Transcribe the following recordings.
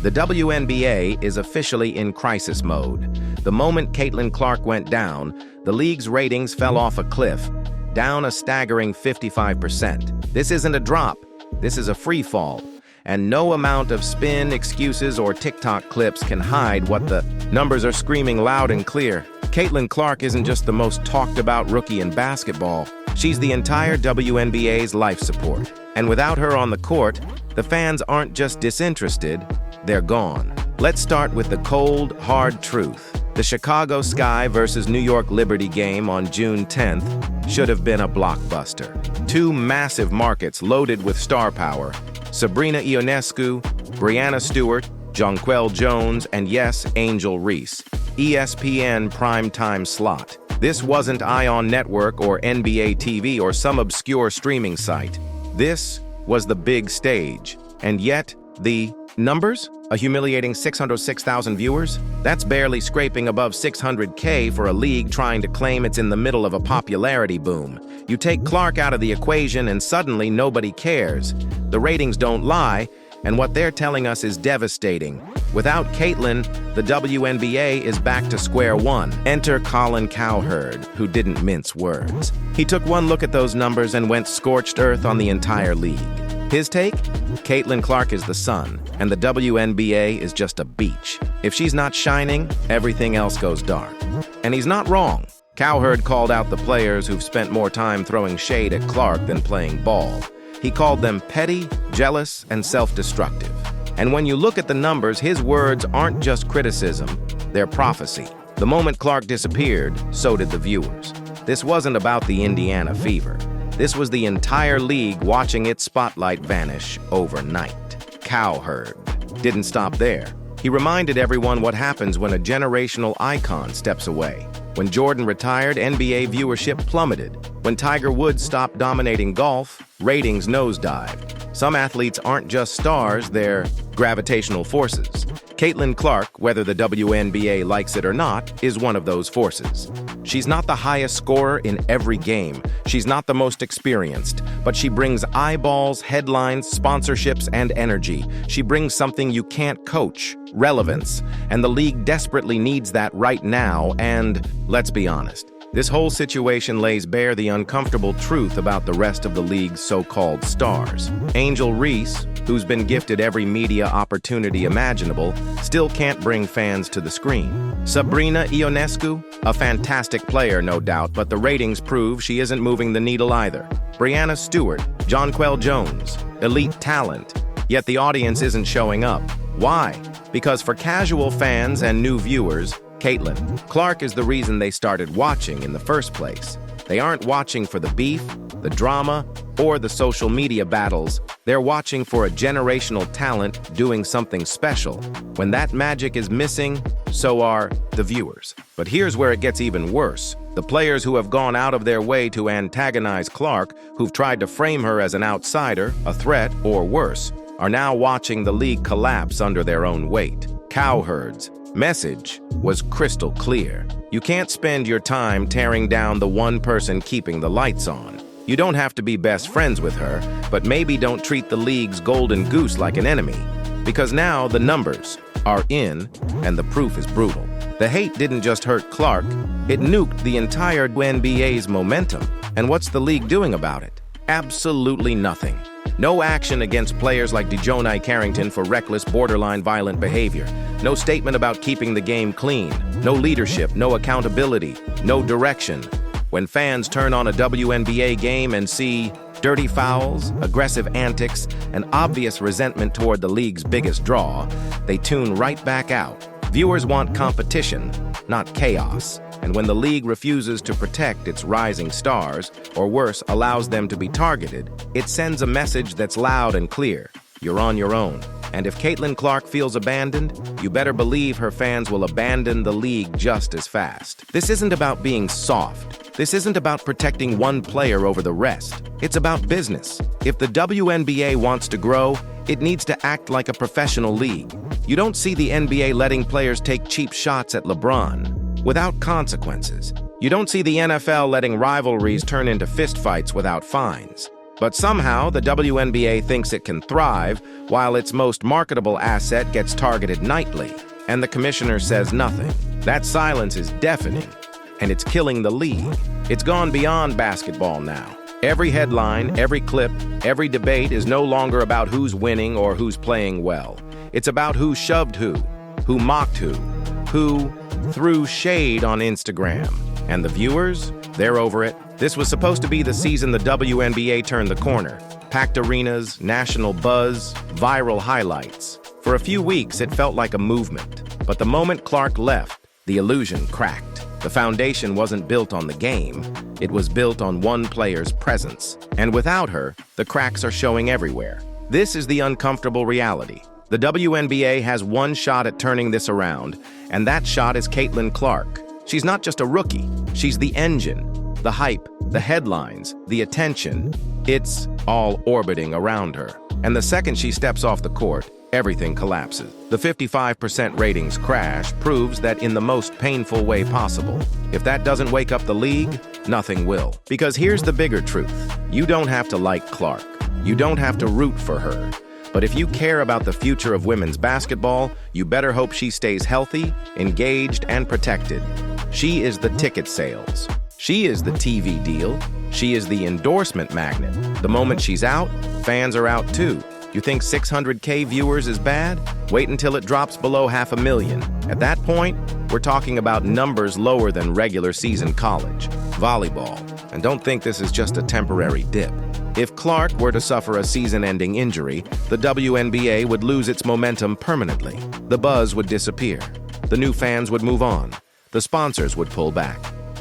The WNBA is officially in crisis mode. The moment Caitlin Clark went down, the league's ratings fell off a cliff, down a staggering 55%. This isn't a drop, this is a free fall. And no amount of spin, excuses, or TikTok clips can hide what the numbers are screaming loud and clear. Caitlin Clark isn't just the most talked about rookie in basketball. She's the entire WNBA's life support. And without her on the court, the fans aren't just disinterested, they're gone. Let's start with the cold, hard truth. The Chicago Sky versus New York Liberty game on June 10th should have been a blockbuster. Two massive markets loaded with star power. Sabrina Ionescu, Breanna Stewart, Jonquel Jones, and yes, Angel Reese. ESPN primetime slot. This wasn't ION Network or NBA TV or some obscure streaming site. This was the big stage. And yet, the numbers? A humiliating 606,000 viewers? That's barely scraping above 600K for a league trying to claim it's in the middle of a popularity boom. You take Clark out of the equation and suddenly nobody cares. The ratings don't lie, and what they're telling us is devastating. Without Caitlin, the WNBA is back to square one. Enter Colin Cowherd, who didn't mince words. He took one look at those numbers and went scorched earth on the entire league. His take? Caitlin Clark is the sun, and the WNBA is just a beach. If she's not shining, everything else goes dark. And he's not wrong. Cowherd called out the players who've spent more time throwing shade at Clark than playing ball. He called them petty, jealous, and self-destructive. And when you look at the numbers, his words aren't just criticism, they're prophecy. The moment Clark disappeared, so did the viewers. This wasn't about the Indiana fever. This was the entire league watching its spotlight vanish overnight. Cowherd didn't stop there. He reminded everyone what happens when a generational icon steps away. When Jordan retired, NBA viewership plummeted. When Tiger Woods stopped dominating golf, ratings nosedived. Some athletes aren't just stars, they're gravitational forces. Caitlin Clark, whether the WNBA likes it or not, is one of those forces. She's not the highest scorer in every game. She's not the most experienced, but she brings eyeballs, headlines, sponsorships, and energy. She brings something you can't coach, relevance, and the league desperately needs that right now, and let's be honest. This whole situation lays bare the uncomfortable truth about the rest of the league's so-called stars. Angel Reese, who's been gifted every media opportunity imaginable, still can't bring fans to the screen. Sabrina Ionescu, a fantastic player, no doubt, but the ratings prove she isn't moving the needle either. Breanna Stewart, Jonquel Jones, elite talent, yet the audience isn't showing up. Why? Because for casual fans and new viewers, Caitlin Clark is the reason they started watching in the first place. They aren't watching for the beef, the drama, or the social media battles. They're watching for a generational talent doing something special. When that magic is missing, so are the viewers. But here's where it gets even worse. The players who have gone out of their way to antagonize Clark, who've tried to frame her as an outsider, a threat, or worse, are now watching the league collapse under their own weight. Cowherd's message was crystal clear. You can't spend your time tearing down the one person keeping the lights on. You don't have to be best friends with her, but maybe don't treat the league's golden goose like an enemy. Because now the numbers are in, and the proof is brutal. The hate didn't just hurt Clark, it nuked the entire NBA's momentum. And what's the league doing about it? Absolutely nothing. No action against players like DeJounte Carrington for reckless, borderline violent behavior. No statement about keeping the game clean. No leadership, no accountability, no direction. When fans turn on a WNBA game and see dirty fouls, aggressive antics, and obvious resentment toward the league's biggest draw, they tune right back out. Viewers want competition, not chaos. And when the league refuses to protect its rising stars, or worse, allows them to be targeted, it sends a message that's loud and clear. You're on your own. And if Caitlin Clark feels abandoned, you better believe her fans will abandon the league just as fast. This isn't about being soft. This isn't about protecting one player over the rest. It's about business. If the WNBA wants to grow, it needs to act like a professional league. You don't see the NBA letting players take cheap shots at LeBron without consequences. You don't see the NFL letting rivalries turn into fistfights without fines. But somehow, the WNBA thinks it can thrive, while its most marketable asset gets targeted nightly, and the commissioner says nothing. That silence is deafening, and it's killing the league. It's gone beyond basketball now. Every headline, every clip, every debate is no longer about who's winning or who's playing well. It's about who shoved who mocked who threw shade on Instagram. And the viewers, they're over it. This was supposed to be the season the WNBA turned the corner. Packed arenas, national buzz, viral highlights. For a few weeks, it felt like a movement. But the moment Clark left, the illusion cracked. The foundation wasn't built on the game. It was built on one player's presence. And without her, the cracks are showing everywhere. This is the uncomfortable reality. The WNBA has one shot at turning this around, and that shot is Caitlin Clark. She's not just a rookie. She's the engine, the hype, the headlines, the attention. It's all orbiting around her. And the second she steps off the court, everything collapses. The 55% ratings crash proves that in the most painful way possible. If that doesn't wake up the league, nothing will. Because here's the bigger truth. You don't have to like Clark. You don't have to root for her. But if you care about the future of women's basketball, you better hope she stays healthy, engaged, and protected. She is the ticket sales. She is the TV deal. She is the endorsement magnet. The moment she's out, fans are out too. You think 600K viewers is bad? Wait until it drops below 500,000. At that point, we're talking about numbers lower than regular season college, volleyball. And don't think this is just a temporary dip. If Clark were to suffer a season-ending injury, the WNBA would lose its momentum permanently. The buzz would disappear. The new fans would move on. The sponsors would pull back.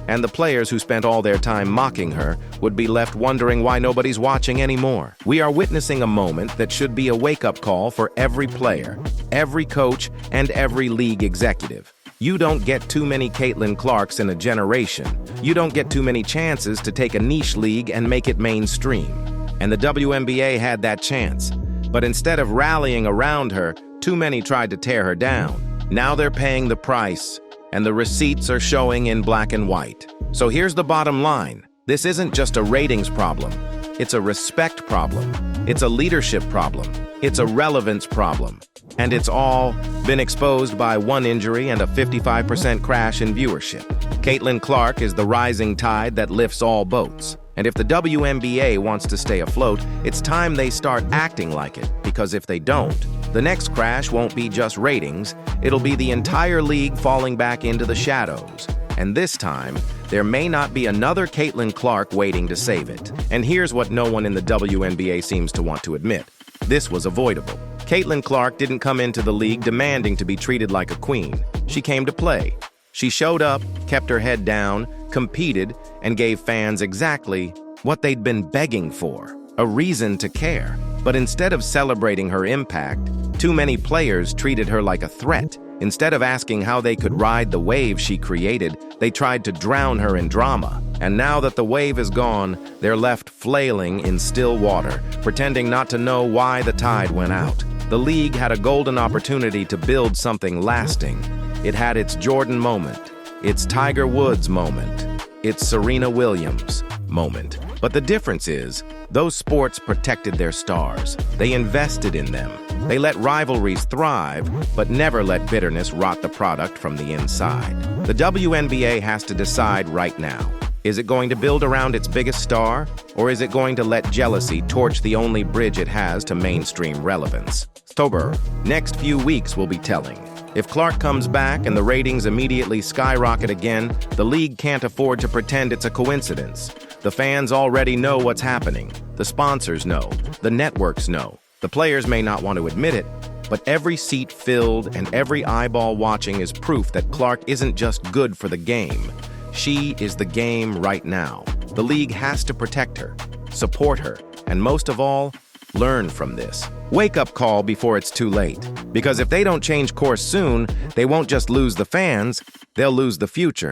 And the players who spent all their time mocking her would be left wondering why nobody's watching anymore. We are witnessing a moment that should be a wake-up call for every player, every coach, and every league executive. You don't get too many Caitlin Clarks in a generation. You don't get too many chances to take a niche league and make it mainstream. And the WNBA had that chance. But instead of rallying around her, too many tried to tear her down. Now they're paying the price, and the receipts are showing in black and white. So here's the bottom line. This isn't just a ratings problem. It's a respect problem. It's a leadership problem. It's a relevance problem. And it's all been exposed by one injury and a 55% crash in viewership. Caitlin Clark is the rising tide that lifts all boats. And if the WNBA wants to stay afloat, it's time they start acting like it, because if they don't, the next crash won't be just ratings, it'll be the entire league falling back into the shadows. And this time, there may not be another Caitlin Clark waiting to save it. And here's what no one in the WNBA seems to want to admit. This was avoidable. Caitlin Clark didn't come into the league demanding to be treated like a queen. She came to play. She showed up, kept her head down, competed, and gave fans exactly what they'd been begging for, a reason to care. But instead of celebrating her impact, too many players treated her like a threat. Instead of asking how they could ride the wave she created, they tried to drown her in drama. And now that the wave is gone, they're left flailing in still water, pretending not to know why the tide went out. The league had a golden opportunity to build something lasting. It had its Jordan moment, its Tiger Woods moment, its Serena Williams moment. But the difference is, those sports protected their stars. They invested in them. They let rivalries thrive, but never let bitterness rot the product from the inside. The WNBA has to decide right now. Is it going to build around its biggest star, or is it going to let jealousy torch the only bridge it has to mainstream relevance? October, next few weeks will be telling. If Clark comes back and the ratings immediately skyrocket again, the league can't afford to pretend it's a coincidence. The fans already know what's happening. The sponsors know. The networks know. The players may not want to admit it, but every seat filled and every eyeball watching is proof that Clark isn't just good for the game. She is the game right now. The league has to protect her, support her, and most of all, learn from this. Wake-up call before it's too late. Because if they don't change course soon, they won't just lose the fans, they'll lose the future.